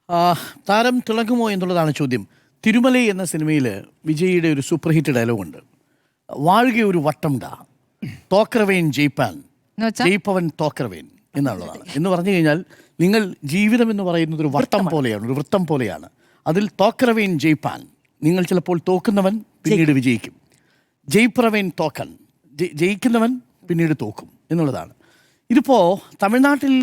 ആ, താരം തിളങ്ങുമോ എന്നുള്ളതാണ് ചോദ്യം. തിരുമലൈ എന്ന സിനിമയിൽ വിജയിയുടെ ഒരു സൂപ്പർ ഹിറ്റ് ഡയലോഗുണ്ട്. വാഴുക ഒരു വട്ടംഡ, തോക്കറവേൻ ജയിപ്പാൻ, ജയിപ്പവൻ തോക്കറവേൻ എന്നുള്ളതാണ്. എന്ന് പറഞ്ഞു കഴിഞ്ഞാൽ നിങ്ങൾ ജീവിതം എന്ന് പറയുന്നത് ഒരു വട്ടം പോലെയാണ്, ഒരു വൃത്തം പോലെയാണ്. അതിൽ തോക്കറവേൻ ജയിപ്പാൻ, നിങ്ങൾ ചിലപ്പോൾ തോക്കുന്നവൻ പിന്നീട് വിജയിക്കും. ജയിപ്പറവേൻ തോക്കൻ, ജയിക്കുന്നവൻ പിന്നീട് തോക്കും എന്നുള്ളതാണ്. ഇതിപ്പോൾ തമിഴ്നാട്ടിൽ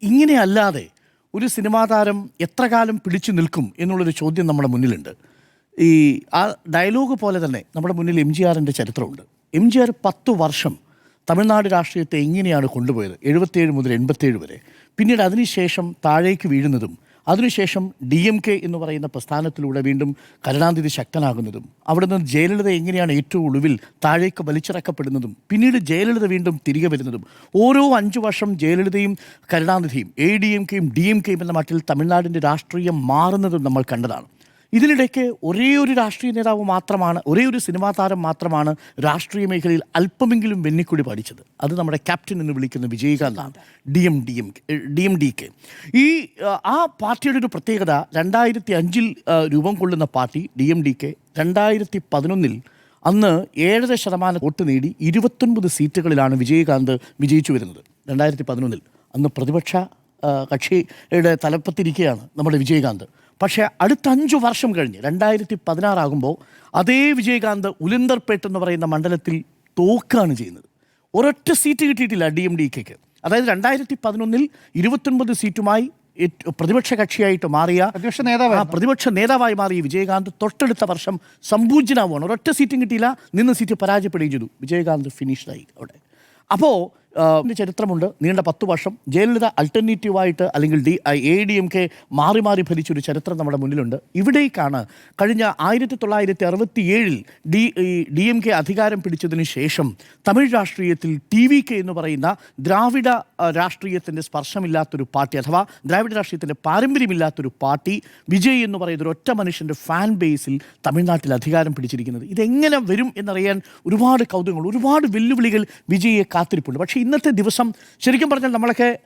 ഇങ്ങനെ അല്ലാതെ ഒരു സിനിമാ താരം എത്ര കാലം പിടിച്ചു നിൽക്കും എന്നുള്ളൊരു ചോദ്യം നമ്മുടെ മുന്നിലുണ്ട്. ആ ഡയലോഗ് പോലെ തന്നെ നമ്മുടെ മുന്നിൽ MGRൻ്റെ ചരിത്രമുണ്ട്. MGR 10 വർഷം തമിഴ്നാട് രാഷ്ട്രീയത്തെ എങ്ങനെയാണ് കൊണ്ടുപോയത്, 77 മുതൽ 87 വരെ. പിന്നീട് അതിനുശേഷം താഴേക്ക് വീഴുന്നതും, അതിനുശേഷം DMK എന്ന് പറയുന്ന പ്രസ്ഥാനത്തിലൂടെ വീണ്ടും കരുണാനിധി ശക്തനാകുന്നതും, അവിടെ നിന്ന് ജയലളിത എങ്ങനെയാണ് ഏറ്റവും ഒടുവിൽ താഴേക്ക് വലിച്ചിറക്കപ്പെടുന്നതും, പിന്നീട് വീണ്ടും തിരികെ വരുന്നതും, ഓരോ 5 വർഷം ജയലളിതയും കരുണാനിധിയും ADMKയും DMKയും എന്ന മട്ടിൽ തമിഴ്നാടിൻ്റെ രാഷ്ട്രീയം മാറുന്നതും നമ്മൾ കണ്ടതാണ്. ഇതിനിടയ്ക്ക് ഒരേ ഒരു രാഷ്ട്രീയ നേതാവ് മാത്രമാണ്, ഒരേ ഒരു സിനിമാ താരം മാത്രമാണ് രാഷ്ട്രീയ മേഖലയിൽ അല്പമെങ്കിലും വെന്നിക്കൊടി പാടിച്ചത്. അത് നമ്മുടെ ക്യാപ്റ്റൻ എന്ന് വിളിക്കുന്ന വിജയകാന്താണ്, DMDK. ആ പാർട്ടിയുടെ ഒരു പ്രത്യേകത, 2005 രൂപം കൊള്ളുന്ന പാർട്ടി DMDK 2011 അന്ന് 7% വോട്ട് നേടി 29 സീറ്റുകളിലാണ് വിജയകാന്ത് വിജയിച്ചു വരുന്നത്. 2011 അന്ന് പ്രതിപക്ഷ കക്ഷിയുടെ തലപ്പത്തിരിക്കുകയാണ് നമ്മുടെ വിജയകാന്ത്. പക്ഷേ അടുത്ത 5 വർഷം കഴിഞ്ഞ് 2016 ആകുമ്പോൾ അതേ വിജയകാന്ത് ഉലിന്തർപേട്ട് എന്ന് പറയുന്ന മണ്ഡലത്തിൽ തോക്കുകയാണ് ചെയ്യുന്നത്. ഒരൊറ്റ സീറ്റ് കിട്ടിയിട്ടില്ല DMDKക്ക്. അതായത് 2011 29 സീറ്റുമായി പ്രതിപക്ഷ കക്ഷിയായിട്ട് മാറിയ പ്രതിപക്ഷ നേതാവായി മാറിയ വിജയകാന്ത് തൊട്ടടുത്ത വർഷം സമ്പൂജ്യനാവുകയാണ്. ഒരൊറ്റ സീറ്റും കിട്ടിയില്ല, നിന്ന് സീറ്റ് പരാജയപ്പെടുകയും ചെയ്തു. വിജയകാന്ത് ഫിനിഷ്ഡായി അവിടെ. അപ്പോൾ ചരിത്രമുണ്ട്, നീണ്ട 10 വർഷം ജയലളിത അൾട്ടർനേറ്റീവായിട്ട് അല്ലെങ്കിൽ ADMK മാറി മാറി ഭരിച്ചൊരു ചരിത്രം നമ്മുടെ മുന്നിലുണ്ട്. ഇവിടേക്കാണ് കഴിഞ്ഞ 1967 DMK അധികാരം പിടിച്ചതിന് ശേഷം തമിഴ് രാഷ്ട്രീയത്തിൽ TVK എന്ന് പറയുന്ന ദ്രാവിഡ രാഷ്ട്രീയത്തിൻ്റെ സ്പർശമില്ലാത്തൊരു പാർട്ടി, അഥവാ ദ്രാവിഡ രാഷ്ട്രീയത്തിൻ്റെ പാരമ്പര്യമില്ലാത്തൊരു പാർട്ടി, വിജയ് എന്ന് പറയുന്ന ഒരു ഒറ്റ മനുഷ്യൻ്റെ ഫാൻ ബേസിൽ തമിഴ്നാട്ടിൽ അധികാരം പിടിച്ചിരിക്കുന്നത്. ഇതെങ്ങനെ വരും എന്നറിയാൻ ഒരുപാട് കൗതുകങ്ങൾ, ഒരുപാട് വെല്ലുവിളികൾ വിജയെ കാത്തിരിപ്പുണ്ട്. പക്ഷേ ഇന്നത്തെ ദിവസം ശരിക്കും പറഞ്ഞാൽ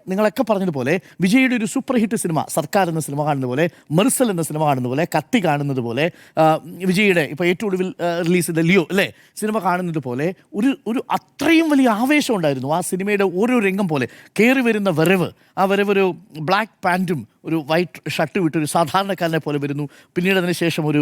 നിങ്ങളൊക്കെ പറഞ്ഞതുപോലെ വിജയുടെ ഒരു സൂപ്പർ ഹിറ്റ് സിനിമ സർക്കാർ എന്ന സിനിമ കാണുന്നത് പോലെ, മെർസൽ എന്ന സിനിമ കാണുന്നത് പോലെ, കത്തി കാണുന്നത് പോലെ, വിജയുടെ ഇപ്പോൾ ഏറ്റവും ഒടുവിൽ റിലീസ് ചെയ്ത ലിയോ അല്ലേ സിനിമ കാണുന്നത് പോലെ ഒരു അത്രയും വലിയ ആവേശം ഉണ്ടായിരുന്നു ആ സിനിമയുടെ ഓരോ രംഗം പോലെ. കയറി വരുന്ന വരവ്, ആ വരവ് ഒരു ബ്ലാക്ക് പാൻറ്റും ഒരു വൈറ്റ് ഷർട്ട് വിട്ട് ഒരു സാധാരണക്കാരനെ പോലെ വരുന്നു. പിന്നീട് അതിനുശേഷം ഒരു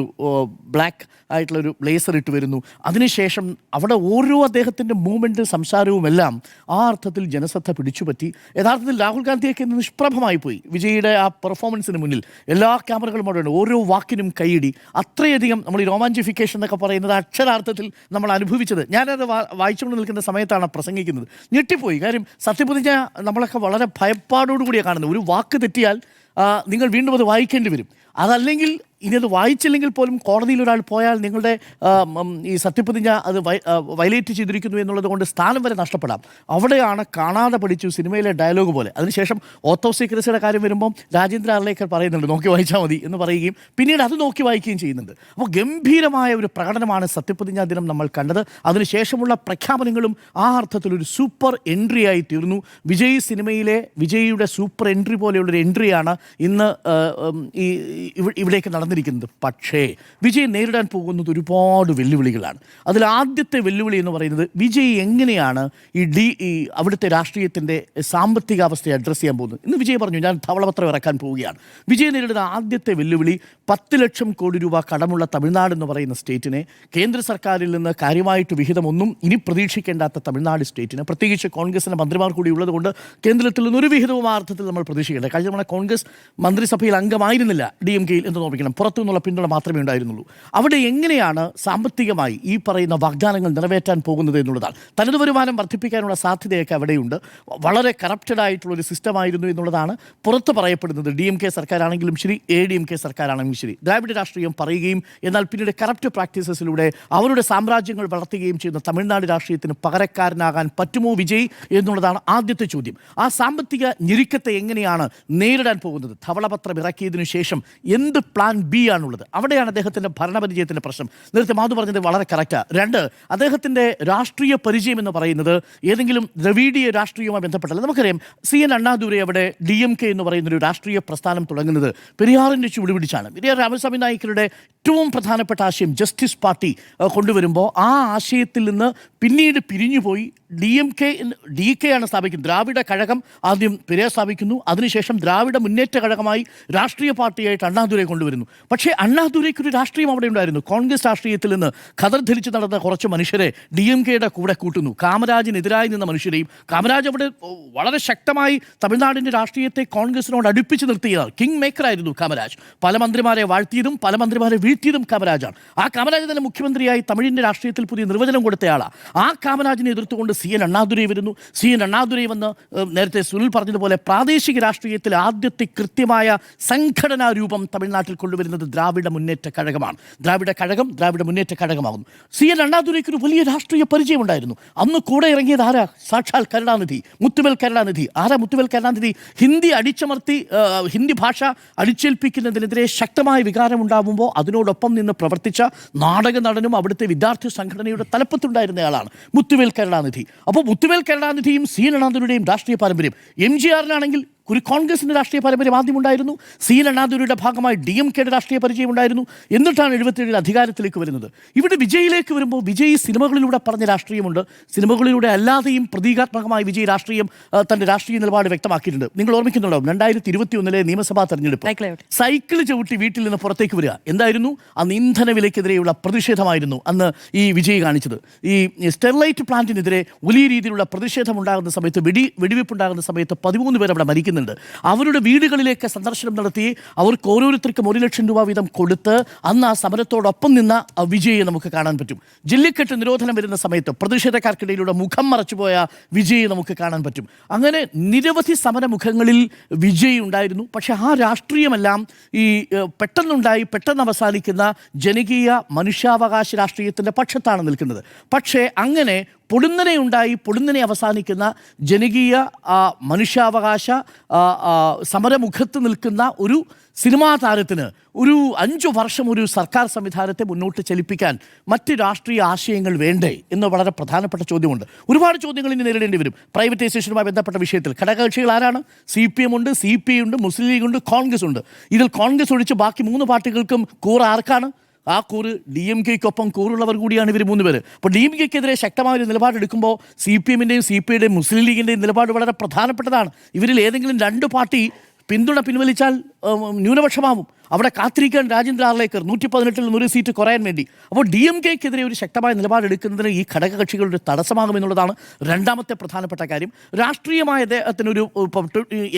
ബ്ലാക്ക് ആയിട്ടുള്ളൊരു ബ്ലേസർ ഇട്ട് വരുന്നു. അതിനുശേഷം അവിടെ ഓരോ അദ്ദേഹത്തിൻ്റെ മൂവ്മെൻറ്റ്, സംസാരവുമെല്ലാം ആ അർത്ഥത്തിൽ ജനശ്രദ്ധ പിടിച്ചുപറ്റി. യഥാർത്ഥത്തിൽ രാഹുൽ ഗാന്ധിയൊക്കെ നിഷ്പ്രഭമായി പോയി വിജയുടെ ആ പെർഫോമൻസിന് മുന്നിൽ. എല്ലാ ക്യാമറകളും അവിടെ ഉണ്ട്, ഓരോ വാക്കിനും കൈയിടി. അത്രയധികം നമ്മൾ ഈ റൊമാൻറ്റിഫിക്കേഷൻ എന്നൊക്കെ പറയുന്നത് അക്ഷരാർത്ഥത്തിൽ നമ്മൾ അനുഭവിച്ചത്. ഞാനത് വായിച്ചുകൊണ്ട് നിൽക്കുന്ന സമയത്താണ് പ്രസംഗിക്കുന്നത്. ഞെട്ടിപ്പോയി. കാര്യം സത്യപ്രതിജ്ഞ നമ്മളൊക്കെ വളരെ ഭയപ്പാടോടുകൂടിയാണ് കാണുന്നത്. ഒരു വാക്ക് തെറ്റിയാൽ നിങ്ങൾ വീണ്ടും അത് വായിക്കേണ്ടി വരും. അതല്ലെങ്കിൽ ഇനി അത് വായിച്ചില്ലെങ്കിൽ പോലും കോടതിയിൽ ഒരാൾ പോയാൽ നിങ്ങളുടെ ഈ സത്യപ്രതിജ്ഞ അത് വയലേറ്റ് ചെയ്തിരിക്കുന്നു എന്നുള്ളത് കൊണ്ട് സ്ഥാനം വരെ നഷ്ടപ്പെടാം. അവിടെയാണ് കാണാതെ പഠിച്ചു സിനിമയിലെ ഡയലോഗ് പോലെ. അതിനുശേഷം ഓത്ത് ഓഫ് സീക്രസിയുടെ കാര്യം വരുമ്പം രാജേന്ദ്ര അർലേക്കർ പറയുന്നുണ്ട് നോക്കി വായിച്ചാൽ മതി എന്ന് പറയുകയും പിന്നീട് അത് നോക്കി വായിക്കുകയും ചെയ്യുന്നുണ്ട്. അപ്പോൾ ഗംഭീരമായ ഒരു പ്രകടനമാണ് സത്യപ്രതിജ്ഞാ ദിനം നമ്മൾ കണ്ടത്. അതിനുശേഷമുള്ള പ്രഖ്യാപനങ്ങളും ആ അർത്ഥത്തിലൊരു സൂപ്പർ എൻട്രി ആയി തീർന്നു. വിജയ് സിനിമയിലെ വിജയിയുടെ സൂപ്പർ എൻട്രി പോലെയുള്ളൊരു എൻട്രിയാണ് ഇന്ന് ഇവിടേക്ക് നടന്നിരിക്കുന്നത്. പക്ഷേ വിജയ് നേരിടാൻ പോകുന്നത് ഒരുപാട് വെല്ലുവിളികളാണ്. അതിൽ ആദ്യത്തെ വെല്ലുവിളി എന്ന് പറയുന്നത് വിജയ് എങ്ങനെയാണ് ഈ അവിടുത്തെ രാഷ്ട്രീയത്തിൻ്റെ സാമ്പത്തിക അവസ്ഥയെ അഡ്രസ്സ് ചെയ്യാൻ പോകുന്നത്. ഇന്ന് വിജയ് പറഞ്ഞു ഞാൻ ധവളപത്രം ഇറക്കാൻ പോവുകയാണ്. വിജയ് നേരിടുന്ന ആദ്യത്തെ വെല്ലുവിളി 10 ലക്ഷം കോടി രൂപ കടമുള്ള തമിഴ്നാട് എന്ന് പറയുന്ന സ്റ്റേറ്റിനെ, കേന്ദ്ര സർക്കാരിൽ നിന്ന് കാര്യമായിട്ട് വിഹിതമൊന്നും ഇനി പ്രതീക്ഷിക്കേണ്ടാത്ത തമിഴ്നാട് സ്റ്റേറ്റിന്, പ്രത്യേകിച്ച് കോൺഗ്രസിൻ്റെ മന്ത്രിമാർ കൂടി ഉള്ളതുകൊണ്ട് കേന്ദ്രത്തിൽ നിന്നൊരു വിഹിതവും ആ അർത്ഥത്തിൽ നമ്മൾ പ്രതീക്ഷിക്കേണ്ടത്. കഴിഞ്ഞ തവണ കോൺഗ്രസ് മന്ത്രിസഭയിൽ അംഗമായിരുന്നില്ല DMKയിൽ എന്ന് തോന്നിക്കണം, പുറത്തു നിന്നുള്ള പിന്തുണ മാത്രമേ ഉണ്ടായിരുന്നുള്ളൂ. അവിടെ എങ്ങനെയാണ് സാമ്പത്തികമായി ഈ പറയുന്ന വാഗ്ദാനങ്ങൾ നിറവേറ്റാൻ പോകുന്നത് എന്നുള്ളതാണ്. തനത് വരുമാനം വർദ്ധിപ്പിക്കാനുള്ള സാധ്യതയൊക്കെ അവിടെയുണ്ട്. വളരെ കറപ്റ്റഡ് ആയിട്ടുള്ളൊരു സിസ്റ്റമായിരുന്നു എന്നുള്ളതാണ് പുറത്ത് പറയപ്പെടുന്നത്. DMK സർക്കാരാണെങ്കിലും ശരി, ADMK സർക്കാരാണെങ്കിലും ശരി, ദ്രാവിഡ രാഷ്ട്രീയം പറയുകയും എന്നാൽ പിന്നീട് കറപ്റ്റ് പ്രാക്ടീസസിലൂടെ അവരുടെ സാമ്രാജ്യങ്ങൾ വളർത്തുകയും ചെയ്യുന്ന തമിഴ്നാട് രാഷ്ട്രീയത്തിന് പകരക്കാരനാകാൻ പറ്റുമോ വിജയ് എന്നുള്ളതാണ് ആദ്യത്തെ ചോദ്യം. ആ സാമ്പത്തിക ഞെരുക്കത്തെ എങ്ങനെയാണ് നേരിടാൻ പോകുന്നത്? ധവളപത്രം ഇറക്കിയതിനു ശേഷം എന്ത് പ്ലാൻ ബി ആണുള്ളത്? അവിടെയാണ് അദ്ദേഹത്തിൻ്റെ ഭരണപരിചയത്തിൻ്റെ പ്രശ്നം. നേരത്തെ മാധു പറഞ്ഞത് വളരെ കറക്റ്റാണ്. 2, അദ്ദേഹത്തിൻ്റെ രാഷ്ട്രീയ പരിചയം എന്ന് പറയുന്നത് ഏതെങ്കിലും ദ്രവീഡിയ രാഷ്ട്രീയവുമായി ബന്ധപ്പെട്ടല്ല. നമുക്കറിയാം CN അണ്ണാദുരൈ അവിടെ DMK എന്ന് പറയുന്നൊരു രാഷ്ട്രീയ പ്രസ്ഥാനം തുടങ്ങുന്നത് പെരിയാറിൻ്റെ ചുവടുപിടിച്ചാണ്. പെരിയാർ രാമസ്വാമി നായ്ക്കരുടെ ഏറ്റവും പ്രധാനപ്പെട്ട ആശയം ജസ്റ്റിസ് പാർട്ടി കൊണ്ടുവരുമ്പോൾ ആ ആശയത്തിൽ നിന്ന് പിന്നീട് പിരിഞ്ഞുപോയി DK ആണ് സ്ഥാപിക്കുന്നത്. ദ്രാവിഡ കഴകം ആദ്യം പെരിയാർ സ്ഥാപിക്കുന്നു, അതിനുശേഷം ദ്രാവിഡ മുന്നേറ്റ കഴകമായി രാഷ്ട്രീയ പാർട്ടിയായിട്ട് അണ്ണാദുരൈ കൊണ്ടുവരുന്നു. പക്ഷേ അണ്ണാദുരൈക്കൊരു രാഷ്ട്രീയം അവിടെ ഉണ്ടായിരുന്നു. കോൺഗ്രസ് രാഷ്ട്രീയത്തിൽ നിന്ന് ഖദർ ധരിച്ച് നടന്ന കുറച്ച് മനുഷ്യരെ DMKയുടെ കൂടെ കൂട്ടുന്നു. കാമരാജിനെതിരായി നിന്ന മനുഷ്യരെയും, കാമരാജ് അവിടെ വളരെ ശക്തമായി തമിഴ്നാടിൻ്റെ രാഷ്ട്രീയത്തെ കോൺഗ്രസിനോട് അടുപ്പിച്ച് നിർത്തിയതാണ്. കിങ് മേക്കറായിരുന്നു കാമരാജ്. പല മന്ത്രിമാരെ വാഴ്ത്തിയതും പല മന്ത്രിമാരെ വീഴ്ത്തിയതും കാമരാജാണ്. ആ കാമരാജ് തന്നെ മുഖ്യമന്ത്രിയായി തമിഴിൻ്റെ രാഷ്ട്രീയത്തിൽ പുതിയ നിർവചനം കൊടുത്തയാളാണ്. ആ കാമരാജിനെ എതിർത്തുകൊണ്ട് CN അണ്ണാദുരൈ വരുന്നു. CN അണ്ണാദുരൈ വന്ന് നേരത്തെ സുനിൽ പറഞ്ഞതുപോലെ പ്രാദേശിക രാഷ്ട്രീയത്തിൽ ആദ്യത്തെ കൃത്യമായ സംഘടനാ രൂപം തമിഴ്നാട്ടിൽ കൊണ്ടുവരുന്നത് ദ്രാവിഡ മുന്നേറ്റ കഴകമാണ്. ദ്രാവിഡ കഴകം ദ്രാവിഡ മുന്നേറ്റ കഴകമാകുന്നു. CN അണ്ണാദുരൈക്ക് ഒരു വലിയ രാഷ്ട്രീയ പരിചയം ഉണ്ടായിരുന്നു. അന്ന് കൂടെ ഇറങ്ങിയത് ആരാ? സാക്ഷാൽ കരുണാനിധി, മുത്തുവേൽ കരുണാനിധി. ആരാ മുത്തുവേൽ കരുണാനിധി? ഹിന്ദി അടിച്ചമർത്തി ഹിന്ദി ഭാഷ അടിച്ചേൽപ്പിക്കുന്നതിനെതിരെ ശക്തമായ വികാരം ഉണ്ടാകുമ്പോൾ അതിനോടൊപ്പം നിന്ന് പ്രവർത്തിച്ച നാടക നടനും അവിടുത്തെ വിദ്യാർത്ഥി സംഘടനയുടെ തലപ്പത്തുണ്ടായിരുന്നയാളാണ് മുത്തുവേൽ കരുണാനിധി. അപ്പോൾ മുത്തുവേൽ കരുണാനിധിയും CN അണ്ണാദുരൈയുടെയും രാഷ്ട്രീയ പാരമ്പര്യം, MGR-നാണെങ്കിൽ ഒരു കോൺഗ്രസിൻ്റെ രാഷ്ട്രീയ പാരമ്പര്യം ആദ്യമുണ്ടായിരുന്നു. CN അണ്ണാദുരൈയുടെ ഭാഗമായി DMKയുടെ രാഷ്ട്രീയ പരിചയം ഉണ്ടായിരുന്നു. എന്നിട്ടാണ് 77 അധികാരത്തിലേക്ക് വരുന്നത്. ഇവിടെ വിജയിലേക്ക് വരുമ്പോൾ വിജയ് സിനിമകളിലൂടെ പറഞ്ഞ രാഷ്ട്രീയമുണ്ട്. സിനിമകളിലൂടെ അല്ലാതെയും പ്രതീകാത്മകമായി വിജയ് രാഷ്ട്രീയം തൻ്റെ രാഷ്ട്രീയ നിലപാട് വ്യക്തമാക്കിയിട്ടുണ്ട്. നിങ്ങൾ ഓർമ്മിക്കുന്നുണ്ടാവും 2021 നിയമസഭാ തെരഞ്ഞെടുപ്പ് സൈക്കിൾ ചവിട്ടി വീട്ടിൽ നിന്ന് പുറത്തേക്ക് വരിക എന്തായിരുന്നു? അന്ന് ഇന്ധന വിലയ്ക്കെതിരെയുള്ള പ്രതിഷേധമായിരുന്നു അന്ന് ഈ വിജയ് കാണിച്ചത്. ഈ സ്റ്റെർലൈറ്റ് പ്ലാന്റിനെതിരെ വലിയ രീതിയിലുള്ള പ്രതിഷേധം ഉണ്ടാകുന്ന സമയത്ത്, വെടിവെപ്പ് ഉണ്ടാകുന്ന സമയത്ത് 13 പേർ അവിടെ മരിക്കുന്നു. അവരുടെ വീടുകളിലേക്ക് സന്ദർശനം നടത്തി അവർക്ക് ഓരോരുത്തർക്കും 1 ലക്ഷം രൂപ വീതം കൊടുത്ത് അന്ന് ആ സമരത്തോടൊപ്പം നിന്ന വിജയെ നമുക്ക് കാണാൻ പറ്റും. ജല്ലിക്കെട്ട് നിരോധനം വരുന്ന സമയത്ത് പ്രതിഷേധക്കാർക്കിടയിലൂടെ മുഖം മറച്ചുപോയ വിജയെ നമുക്ക് കാണാൻ പറ്റും. അങ്ങനെ നിരവധി സമരമുഖങ്ങളിൽ വിജയ് ഉണ്ടായിരുന്നു. പക്ഷെ ആ രാഷ്ട്രീയമെല്ലാം ഈ പെട്ടെന്ന് അവസാനിക്കുന്ന ജനകീയ മനുഷ്യാവകാശ രാഷ്ട്രീയത്തിൻ്റെ പക്ഷത്താണ് നിൽക്കുന്നത്. പക്ഷേ അങ്ങനെ പൊടുന്നനെ അവസാനിക്കുന്ന ജനകീയ മനുഷ്യാവകാശ സമരമുഖത്ത് നിൽക്കുന്ന ഒരു സിനിമാ താരത്തിന് ഒരു 5 വർഷം ഒരു സർക്കാർ സംവിധാനത്തെ മുന്നോട്ട് ചലിപ്പിക്കാൻ മറ്റ് രാഷ്ട്രീയ ആശയങ്ങൾ വേണ്ടേ എന്ന് വളരെ പ്രധാനപ്പെട്ട ചോദ്യമുണ്ട്. ഒരുപാട് ചോദ്യങ്ങൾ ഇനി നേരിടേണ്ടി വരും. പ്രൈവറ്റൈസേഷനുമായി ബന്ധപ്പെട്ട വിഷയത്തിൽ ഘടകകക്ഷികൾ ആരാണ്? CPM ഉണ്ട്, CPI ഉണ്ട്, മുസ്ലിം ലീഗ് ഉണ്ട്, കോൺഗ്രസ് ഉണ്ട്. ഇതിൽ കോൺഗ്രസ് ഒഴിച്ച് ബാക്കി 3 പാർട്ടികൾക്കും കൂറ് ആർക്കാണ്? ആ കൂറ് DMKയ്ക്കൊപ്പം കൂറുള്ളവർ കൂടിയാണ് ഇവർ 3 പേര്. അപ്പോൾ DMKയ്ക്കെതിരെ ശക്തമായൊരു നിലപാടെടുക്കുമ്പോൾ CPM-ൻ്റെയും CPI-യുടെയും മുസ്ലിം ലീഗിൻ്റെയും നിലപാട് വളരെ പ്രധാനപ്പെട്ടതാണ്. ഇവരിൽ ഏതെങ്കിലും 2 പാർട്ടി പിന്തുണ പിൻവലിച്ചാൽ ന്യൂനപക്ഷമാവും. അവിടെ കാത്തിരിക്കാൻ രാജേന്ദ്ര ആർലേക്കർ 118-ൽ 100 സീറ്റ് കുറയാൻ വേണ്ടി. അപ്പോൾ DMKയ്ക്കെതിരെ ഒരു ശക്തമായ നിലപാടെടുക്കുന്നതിന് ഈ ഘടകകക്ഷികളുടെ തടസ്സമാകുമെന്നുള്ളതാണ് രണ്ടാമത്തെ പ്രധാനപ്പെട്ട കാര്യം. രാഷ്ട്രീയമായ അദ്ദേഹത്തിനൊരു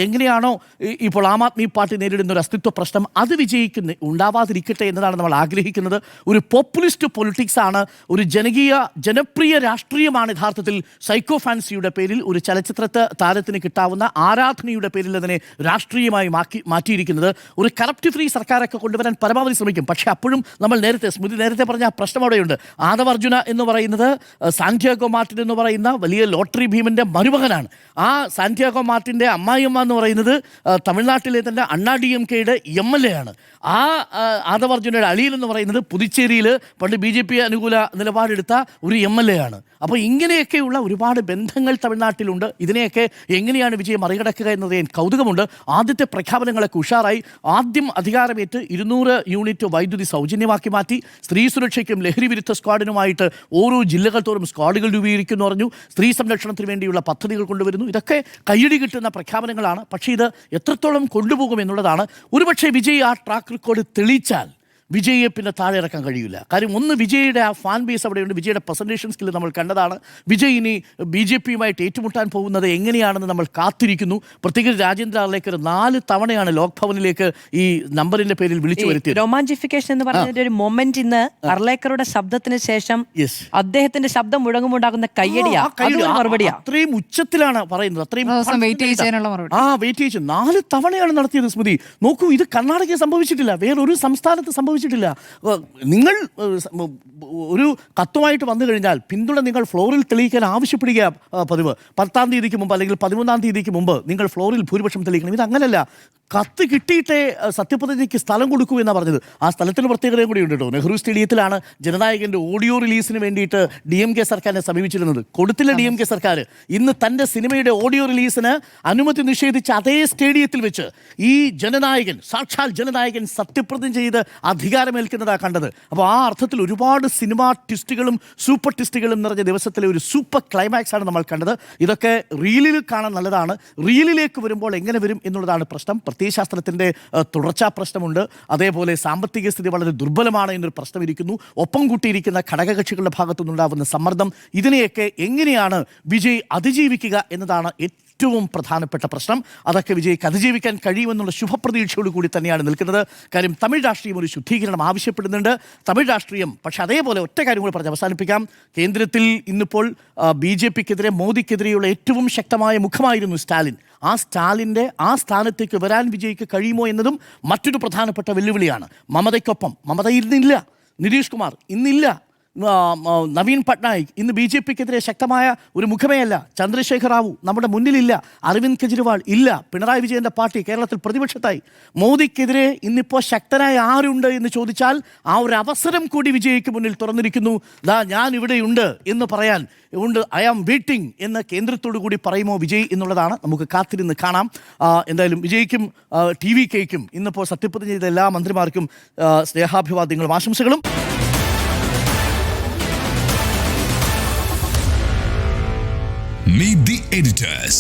എങ്ങനെയാണോ ഇപ്പോൾ ആം ആദ്മി പാർട്ടി നേരിടുന്ന ഒരു അസ്തിത്വ പ്രശ്നം അത് ഉണ്ടാവാതിരിക്കട്ടെ എന്നതാണ് നമ്മൾ ആഗ്രഹിക്കുന്നത്. ഒരു പോപ്പുലിസ്റ്റ് പൊളിറ്റിക്സ് ആണ്, ഒരു ജനപ്രിയ രാഷ്ട്രീയമാണ് യഥാർത്ഥത്തിൽ സൈക്കോ ഫാൻസിയുടെ പേരിൽ ഒരു ചലച്ചിത്ര താരത്തിന് കിട്ടാവുന്ന ആരാധനയുടെ പേരിൽ അതിനെ രാഷ്ട്രീയമായി മാറ്റിയിരിക്കുന്നത്. ഒരു കറപ്റ്റ് ഫ്രീ സർക്കാരൊക്കെ കൊണ്ടുവരാൻ പരമാവധി ശ്രമിക്കും. പക്ഷേ അപ്പോഴും നമ്മൾ നേരത്തെ പറഞ്ഞ ആ പ്രശ്നം അവിടെയുണ്ട്. ആദവ് അർജുന എന്ന് പറയുന്നത് സാന്റിയാഗോ മാർട്ടിൻ എന്ന് പറയുന്ന വലിയ ലോട്ടറി ഭീമൻ്റെ മരുമകനാണ്. ആ സാന്റിയാഗോ മാർട്ടിൻ്റെ അമ്മായിയമ്മ എന്ന് പറയുന്നത് തമിഴ്നാട്ടിലെ തന്നെ അണ്ണാ DMKയുടെ MLA ആണ്. ആ ആദവ് അർജുനയുടെ അളിയൻ എന്ന് പറയുന്നത് പുതുച്ചേരിയിൽ പണ്ട് BJP അനുകൂല നിലപാടെടുത്ത ഒരു MLA ആണ്. അപ്പോൾ ഇങ്ങനെയൊക്കെയുള്ള ഒരുപാട് ബന്ധങ്ങൾ തമിഴ്നാട്ടിലുണ്ട്. ഇതിനെയൊക്കെ എങ്ങനെയാണ് വിജയം മറികടക്കുക എന്നത് കൗതുകമുണ്ട്. ആദ്യത്തെ പ്രഖ്യാപനങ്ങളൊക്കെ ഉഷാറായി. ആദ്യം അധികാരമേറ്റ് 200 യൂണിറ്റ് വൈദ്യുതി സൗജന്യമാക്കി മാറ്റി. സ്ത്രീ സുരക്ഷയ്ക്കും ലഹരി വിരുദ്ധ സ്ക്വാഡിനുമായിട്ട് ഓരോ ജില്ലകൾ തോറും സ്ക്വാഡുകൾ രൂപീകരിക്കുന്നു പറഞ്ഞു. സ്ത്രീ സംരക്ഷണത്തിന് വേണ്ടിയുള്ള പദ്ധതികൾ കൊണ്ടുവരുന്നു. ഇതൊക്കെ കയ്യടി കിട്ടുന്ന പ്രഖ്യാപനങ്ങളാണ്. പക്ഷേ ഇത് എത്രത്തോളം കൊണ്ടുപോകും എന്നുള്ളതാണ്. ഒരുപക്ഷെ വിജയ് ആ ട്രാക്ക് റെക്കോർഡ് തെളിയിച്ചാൽ വിജയെ പിന്നെ താഴെ ഇറക്കാൻ കഴിയില്ല. കാര്യം ഒന്ന്, വിജയുടെ ആ ഫാൻ ബേസ് അവിടെയുണ്ട്. വിജയുടെ പ്രസൻറ്റേഷൻ സ്കില്ല് നമ്മൾ കണ്ടതാണ്. വിജയ് ഇനി BJP-യുമായിട്ട് ഏറ്റുമുട്ടാൻ പോകുന്നത് എങ്ങനെയാണെന്ന് നമ്മൾ കാത്തിരിക്കുന്നു. പ്രത്യേകിച്ച് രാജേന്ദ്ര ആർലേക്കർ 4 തവണയാണ് ലോക് ഭവനിലേക്ക് ഈ നമ്പറിന്റെ പേരിൽ വിളിച്ചു വരുത്തിയത്. റൊമാൻറ്റിഫിക്കേഷൻ എന്ന് പറഞ്ഞ ഒരു മൊമെന്റ് ഇന്ന് അർലേക്കറുടെ ശബ്ദത്തിന് ശേഷം അദ്ദേഹത്തിന്റെ ശബ്ദം മുഴങ്ങുമുണ്ടാകുന്ന കയ്യടിയാ, മറുപടിയാ. അത്രയും ഉച്ചത്തിലാണ് പറയുന്നത്. അത്രയും വെയിറ്റ് ചെയ്ത് 4 തവണയാണ് നടത്തിയത്. സ്മൃതി നോക്കൂ, ഇത് കർണാടകയിൽ സംഭവിച്ചിട്ടില്ല, വേറൊരു സംസ്ഥാനത്ത് സംഭവിച്ചിട്ടില്ല. നിങ്ങൾ ഒരു കത്തുമായിട്ട് വന്നു കഴിഞ്ഞാൽ പിന്തുണ നിങ്ങൾ ഫ്ലോറിൽ തെളിയിക്കാൻ ആവശ്യപ്പെടുക പതിവ്. 10-ാം തീയതിക്ക് മുമ്പ് അല്ലെങ്കിൽ 13-ാം തീയതിക്ക് മുമ്പ് നിങ്ങൾ ഫ്ലോറിൽ ഭൂരിപക്ഷം തെളിയിക്കണം. ഇത് അങ്ങനെയല്ല. കത്ത് കിട്ടിയിട്ടേ സത്യപ്രതിജ്ഞയ്ക്ക് സ്ഥലം കൊടുക്കൂ എന്നാണ് പറഞ്ഞത്. ആ സ്ഥലത്തിന് പ്രത്യേകതയും കൂടി ഉണ്ട് കേട്ടോ. നെഹ്റു സ്റ്റേഡിയത്തിലാണ് ജനനായകന്റെ ഓഡിയോ റിലീസിന് വേണ്ടിയിട്ട് DMK സർക്കാരിനെ സമീപിച്ചിരുന്നത്. കൊടുത്തില്ല DMK സർക്കാർ. ഇന്ന് തൻ്റെ സിനിമയുടെ ഓഡിയോ റിലീസിന് അനുമതി നിഷേധിച്ച അതേ സ്റ്റേഡിയത്തിൽ വെച്ച് ഈ ജനനായകൻ, സാക്ഷാൽ ജനനായകൻ സത്യപ്രതിജ്ഞ ചെയ്ത് അധികാരമേൽക്കുന്നതാണ് കണ്ടത്. അപ്പോൾ ആ അർത്ഥത്തിൽ ഒരുപാട് സിനിമാ ട്വിസ്റ്റുകളും സൂപ്പർ ട്വിസ്റ്റുകളും നിറഞ്ഞ ദിവസത്തിലെ ഒരു സൂപ്പർ ക്ലൈമാക്സ് ആണ് നമ്മൾ കണ്ടത്. ഇതൊക്കെ റീലിൽ കാണാൻ നല്ലതാണ്. റീലിലേക്ക് വരുമ്പോൾ എങ്ങനെ വരും എന്നുള്ളതാണ് പ്രശ്നം. പ്രത്യയശാസ്ത്രത്തിൻ്റെ തുടർച്ചാ പ്രശ്നമുണ്ട്. അതേപോലെ സാമ്പത്തിക സ്ഥിതി വളരെ ദുർബലമാണ് എന്നൊരു പ്രശ്നം ഇരിക്കുന്നു. ഒപ്പം കൂട്ടിയിരിക്കുന്ന ഘടകകക്ഷികളുടെ ഭാഗത്തു നിന്നുണ്ടാകുന്ന സമ്മർദ്ദം, ഇതിനെയൊക്കെ എങ്ങനെയാണ് വിജയ് അതിജീവിക്കുക എന്നതാണ് ഏറ്റവും പ്രധാനപ്പെട്ട പ്രശ്നം. അതൊക്കെ വിജയ്ക്ക് അതിജീവിക്കാൻ കഴിയുമെന്നുള്ള ശുഭപ്രതീക്ഷയോട് കൂടി തന്നെയാണ് നിൽക്കുന്നത്. കാര്യം തമിഴ് രാഷ്ട്രീയം ഒരു ശുദ്ധീകരണം ആവശ്യപ്പെടുന്നുണ്ട്. തമിഴ് രാഷ്ട്രീയം പക്ഷെ അതേപോലെ ഒറ്റ കാര്യം കൂടി പറഞ്ഞ് അവസാനിപ്പിക്കാം. കേന്ദ്രത്തിൽ ഇന്നിപ്പോൾ BJPക്കെതിരെ, മോദിക്കെതിരെയുള്ള ഏറ്റവും ശക്തമായ മുഖമായിരുന്നു സ്റ്റാലിൻ. ആ സ്റ്റാലിൻ്റെ ആ സ്ഥാനത്തേക്ക് വരാൻ വിജയ്ക്ക് കഴിയുമോ എന്നതും മറ്റൊരു പ്രധാനപ്പെട്ട വെല്ലുവിളിയാണ്. മമതയ്ക്കൊപ്പം മമത ഇന്നില്ല, നിതീഷ് കുമാർ ഇന്നില്ല, നവീൻ പട്നായിക് ഇന്ന് BJPക്കെതിരെ ശക്തമായ ഒരു മുഖമേ അല്ല, ചന്ദ്രശേഖർ റാവു നമ്മുടെ മുന്നിലില്ല, അരവിന്ദ് കെജ്രിവാൾ ഇല്ല, പിണറായി വിജയൻ്റെ പാർട്ടി കേരളത്തിൽ പ്രതിപക്ഷത്തായി. മോദിക്കെതിരെ ഇന്നിപ്പോൾ ശക്തനായ ആരുണ്ട് എന്ന് ചോദിച്ചാൽ ആ ഒരു അവസരം കൂടി വിജയ്ക്ക് മുന്നിൽ തുറന്നിരിക്കുന്നു. ഞാൻ ഇവിടെയുണ്ട് എന്ന് പറയാൻ ഉണ്ട്, ഐ ആം വെയിറ്റിംഗ് എന്ന് കേന്ദ്രത്തോടു കൂടി പറയുമോ വിജയ് എന്നുള്ളതാണ് നമുക്ക് കാത്തിരുന്ന് കാണാം. എന്തായാലും വിജയ്ക്കും TVKയ്ക്കും ഇന്നിപ്പോൾ സത്യപ്രതിജ്ഞ ചെയ്ത എല്ലാ മന്ത്രിമാർക്കും സ്നേഹാഭിവാദ്യങ്ങളും ആശംസകളും. Meet the editors.